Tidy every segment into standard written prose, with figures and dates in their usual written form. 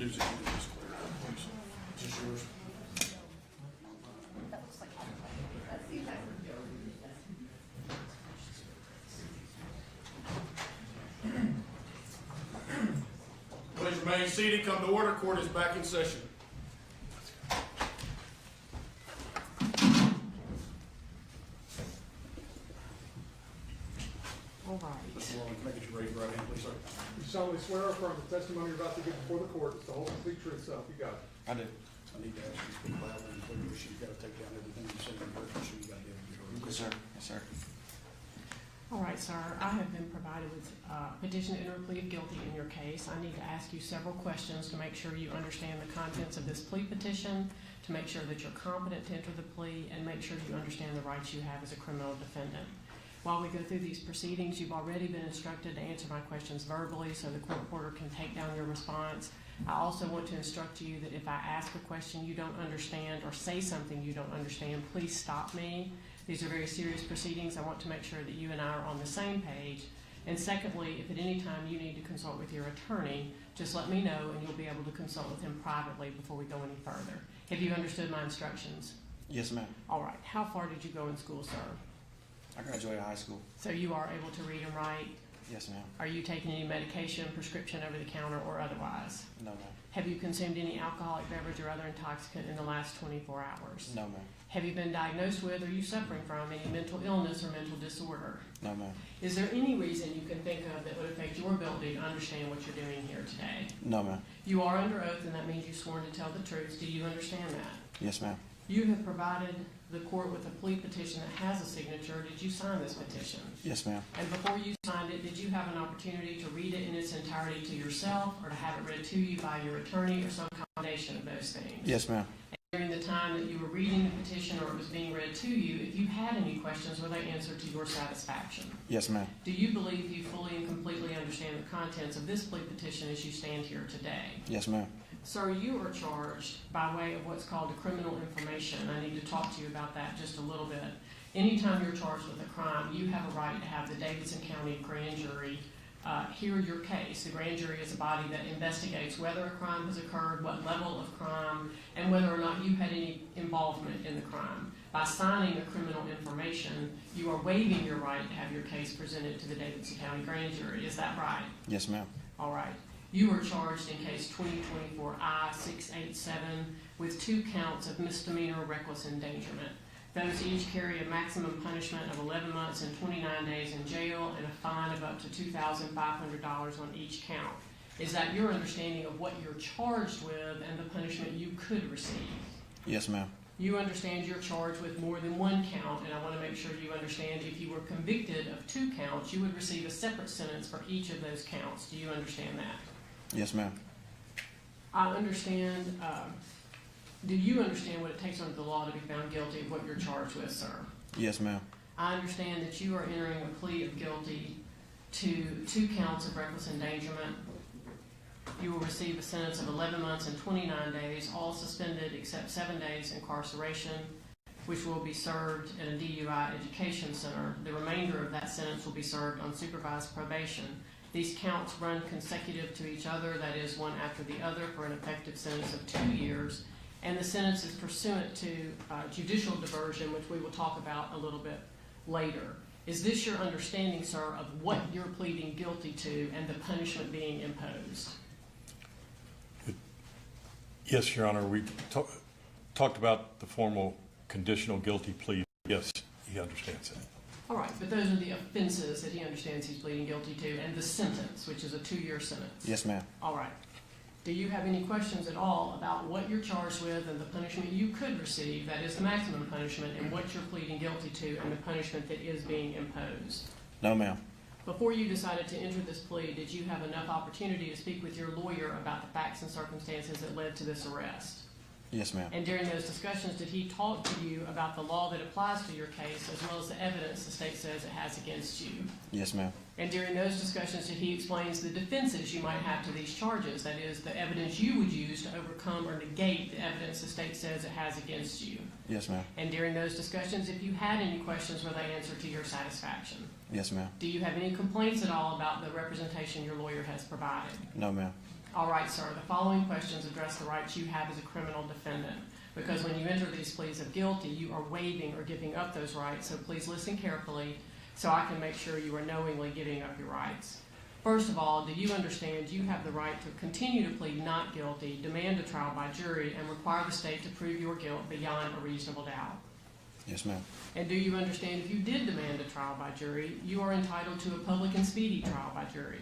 Susie, you can just clear it up, please. Is this yours? Please remain seated. Come to order. Court is back in session. All right. Mr. Wallen, can I get your raise your right hand, please, sir? You solemnly swear or affirm the testimony you're about to give before the court is the whole and complete truth, so help you God. I do. I need to ask you to speak loudly and clearly. She's got to take down everything you say in the record, so you got to be able to hear her. Yes, sir. Yes, sir. All right, sir. I have been provided with petition to enter a plea of guilty in your case. I need to ask you several questions to make sure you understand the contents of this plea petition, to make sure that you're competent to enter the plea, and make sure you understand the rights you have as a criminal defendant. While we go through these proceedings, you've already been instructed to answer my questions verbally so the court reporter can take down your response. I also want to instruct you that if I ask a question you don't understand or say something you don't understand, please stop me. These are very serious proceedings. I want to make sure that you and I are on the same page. And secondly, if at any time you need to consult with your attorney, just let me know and you'll be able to consult with him privately before we go any further. Have you understood my instructions? Yes, ma'am. All right. How far did you go in school, sir? I graduated high school. So you are able to read and write? Yes, ma'am. Are you taking any medication, prescription over the counter, or otherwise? No, ma'am. Have you consumed any alcoholic beverage or other intoxicant in the last 24 hours? No, ma'am. Have you been diagnosed with or are you suffering from any mental illness or mental disorder? No, ma'am. Is there any reason you can think of that would affect your ability to understand what you're doing here today? No, ma'am. You are under oath, and that means you've sworn to tell the truth. Do you understand that? Yes, ma'am. You have provided the court with a plea petition that has a signature. Did you sign this petition? Yes, ma'am. And before you signed it, did you have an opportunity to read it in its entirety to yourself, or to have it read to you by your attorney, or some combination of those things? Yes, ma'am. During the time that you were reading the petition or it was being read to you, if you had any questions, were they answered to your satisfaction? Yes, ma'am. Do you believe you fully and completely understand the contents of this plea petition as you stand here today? Yes, ma'am. Sir, you are charged by way of what's called a criminal information. I need to talk to you about that just a little bit. Anytime you're charged with a crime, you have a right to have the Davidson County grand jury hear your case. The grand jury is a body that investigates whether a crime has occurred, what level of crime, and whether or not you had any involvement in the crime. By signing a criminal information, you are waiving your right to have your case presented to the Davidson County grand jury. Is that right? Yes, ma'am. All right. You were charged in case 2024 I-687 with 2 counts of misdemeanor reckless endangerment. Those each carry a maximum punishment of 11 months and 29 days in jail and a fine of up to $2,500 on each count. Is that your understanding of what you're charged with and the punishment you could receive? Yes, ma'am. You understand you're charged with more than 1 count, and I want to make sure you understand if you were convicted of 2 counts, you would receive a separate sentence for each of those counts. Do you understand that? Yes, ma'am. I understand. Do you understand what it takes under the law to be found guilty of what you're charged with, sir? Yes, ma'am. I understand that you are entering a plea of guilty to 2 counts of reckless endangerment. You will receive a sentence of 11 months and 29 days, all suspended except 7 days incarceration, which will be served in a DUI education center. The remainder of that sentence will be served on supervised probation. These counts run consecutive to each other, that is, one after the other, for an effective sentence of 2 years. And the sentence is pursuant to judicial diversion, which we will talk about a little bit later. Is this your understanding, sir, of what you're pleading guilty to and the punishment being imposed? Yes, Your Honor. We talked about the formal conditional guilty plea. Yes, he understands that. All right, but those are the offenses that he understands he's pleading guilty to, and the sentence, which is a 2-year sentence. Yes, ma'am. All right. Do you have any questions at all about what you're charged with and the punishment you could receive, that is the maximum punishment, and what you're pleading guilty to and the punishment that is being imposed? No, ma'am. Before you decided to enter this plea, did you have enough opportunity to speak with your lawyer about the facts and circumstances that led to this arrest? Yes, ma'am. And during those discussions, did he talk to you about the law that applies to your case as well as the evidence the state says it has against you? Yes, ma'am. And during those discussions, did he explain the defenses you might have to these charges, that is, the evidence you would use to overcome or negate the evidence the state says it has against you? Yes, ma'am. And during those discussions, if you had any questions, were they answered to your satisfaction? Yes, ma'am. Do you have any complaints at all about the representation your lawyer has provided? No, ma'am. All right, sir, the following questions address the rights you have as a criminal defendant. Because when you enter these pleas of guilty, you are waiving or giving up those rights, so please listen carefully so I can make sure you are knowingly giving up your rights. First of all, do you understand you have the right to continue to plead not guilty, demand a trial by jury, and require the state to prove your guilt beyond a reasonable doubt? Yes, ma'am. And do you understand if you did demand a trial by jury, you are entitled to a public and speedy trial by jury?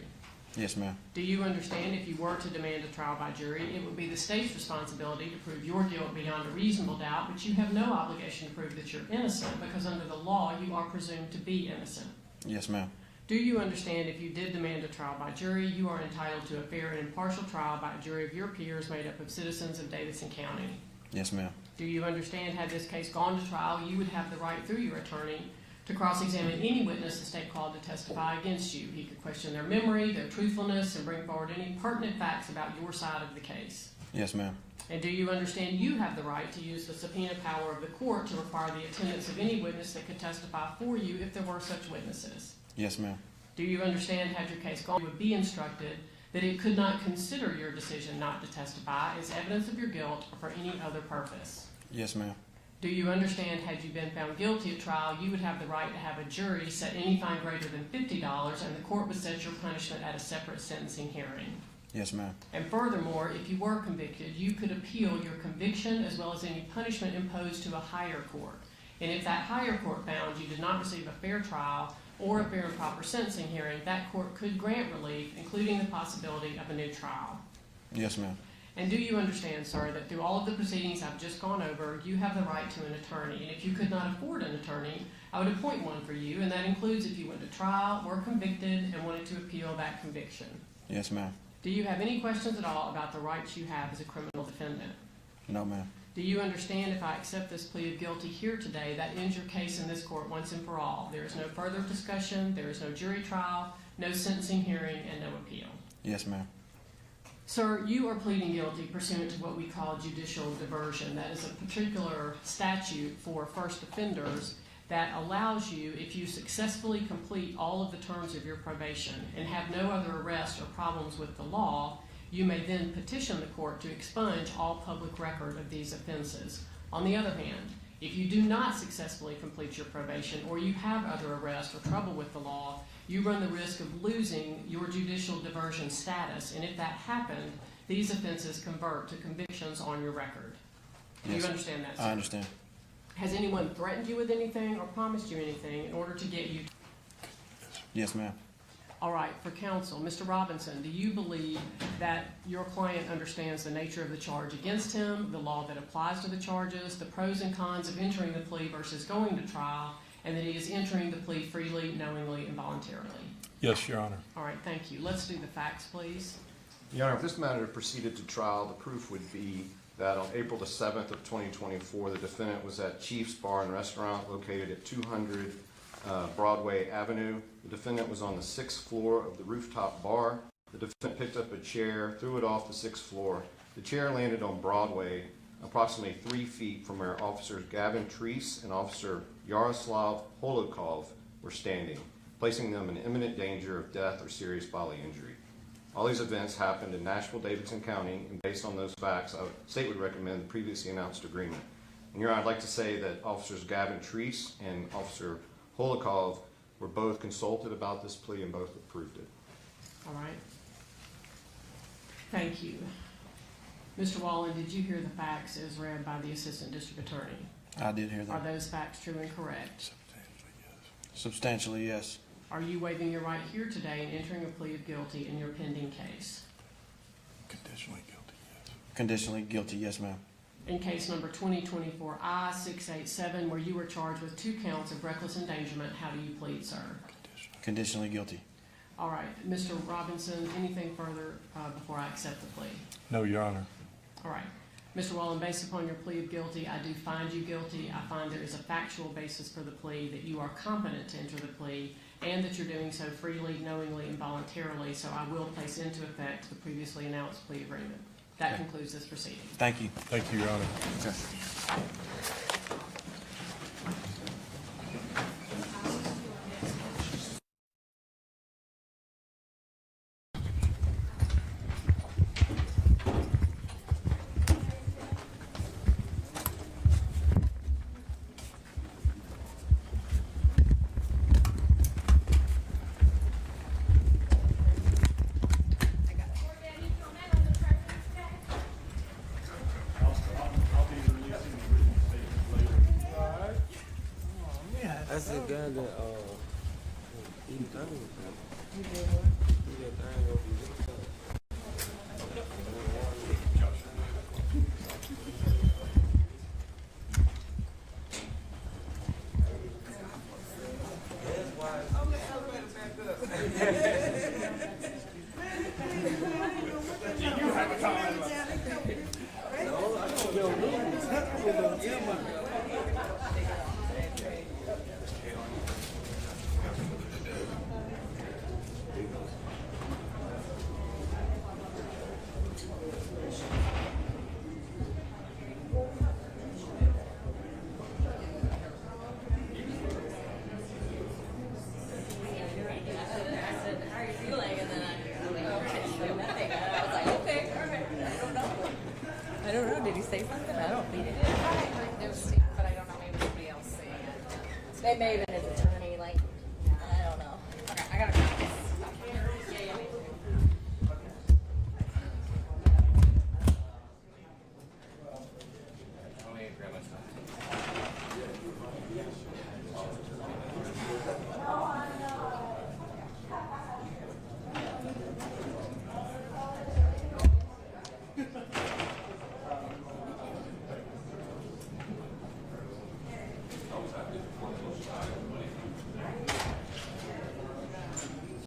Yes, ma'am. Do you understand if you were to demand a trial by jury, it would be the state's responsibility to prove your guilt beyond a reasonable doubt, but you have no obligation to prove that you're innocent because under the law you are presumed to be innocent? Yes, ma'am. Do you understand if you did demand a trial by jury, you are entitled to a fair and impartial trial by a jury of your peers made up of citizens of Davidson County? Yes, ma'am. Do you understand had this case gone to trial, you would have the right through your attorney to cross-examine any witness the state called to testify against you? He could question their memory, their truthfulness, and bring forward any pertinent facts about your side of the case. Yes, ma'am. And do you understand you have the right to use the subpoena power of the court to require the attendance of any witness that could testify for you if there were such witnesses? Yes, ma'am. Do you understand had your case gone, you would be instructed that it could not consider your decision not to testify as evidence of your guilt or for any other purpose? Yes, ma'am. Do you understand had you been found guilty at trial, you would have the right to have a jury set any fine greater than $50 and the court would set your punishment at a separate sentencing hearing? Yes, ma'am. And furthermore, if you were convicted, you could appeal your conviction as well as any punishment imposed to a higher court. And if that higher court found you did not receive a fair trial or a fair and proper sentencing hearing, that court could grant relief, including the possibility of a new trial. Yes, ma'am. And do you understand, sir, that through all of the proceedings I've just gone over, you have the right to an attorney. And if you could not afford an attorney, I would appoint one for you, and that includes if you went to trial, were convicted, and wanted to appeal that conviction. Yes, ma'am. Do you have any questions at all about the rights you have as a criminal defendant? No, ma'am. Do you understand if I accept this plea of guilty here today, that ends your case in this court once and for all? There is no further discussion, there is no jury trial, no sentencing hearing, and no appeal. Yes, ma'am. Sir, you are pleading guilty pursuant to what we call judicial diversion. That is a particular statute for first offenders that allows you, if you successfully complete all of the terms of your probation and have no other arrests or problems with the law, you may then petition the court to expunge all public record of these offenses. On the other hand, if you do not successfully complete your probation or you have other arrests or trouble with the law, you run the risk of losing your judicial diversion status, and if that happened, these offenses convert to convictions on your record. Do Yes. you understand that, sir? I understand. Has anyone threatened you with anything or promised you anything in order to get you? Yes, ma'am. All right, for counsel, Mr. Robinson, do you believe that your client understands the nature of the charge against him, the law that applies to the charges, the pros and cons of entering the plea versus going to trial, and that he is entering the plea freely, knowingly, and voluntarily? Yes, Your Honor. All right, thank you. Let's do the facts, please. Your Honor, if this matter proceeded to trial, the proof would be that on April the 7th of 2024, the defendant was at Chief's Bar and Restaurant located at 200 Broadway Avenue. The defendant was on the 6th floor of the rooftop bar. The defendant picked up a chair, threw it off the 6th floor. The chair landed on Broadway, approximately 3 feet from where Officers Gavin Treese and Officer Yaroslav Holokov were standing, placing them in imminent danger of death or serious bodily injury. All these events happened in Nashville, Davidson County, and based on those facts, the state would recommend the previously announced agreement. And Your Honor, I'd like to say that Officers Gavin Treese and Officer Holokov were both consulted about this plea and both approved it. All right. Thank you. Mr. Wallen, did you hear the facts as read by the Assistant District Attorney? I did hear Are that. those facts true and correct? Substantially, yes. Are you waiving your right here today and entering a plea of guilty in your pending case? Conditionally guilty, yes. Conditionally guilty, yes, ma'am. In case number 2024 I-687, where you were charged with 2 counts of reckless endangerment, how do you plead, sir? Conditionally guilty. All right, Mr. Robinson, anything further before I accept the plea? No, Your Honor. All right. Mr. Wallen, based upon your plea of guilty, I do find you guilty. I find there is a factual basis for the plea, that you are competent to enter the plea, and that you're doing so freely, knowingly, and voluntarily, so I will place into effect the previously announced plea agreement. That concludes this proceeding. Thank you. Thank you, Your Honor. Okay. I don't know, did he say something? I don't think he did. There was Steve, but I don't know, maybe somebody else saying it. They may have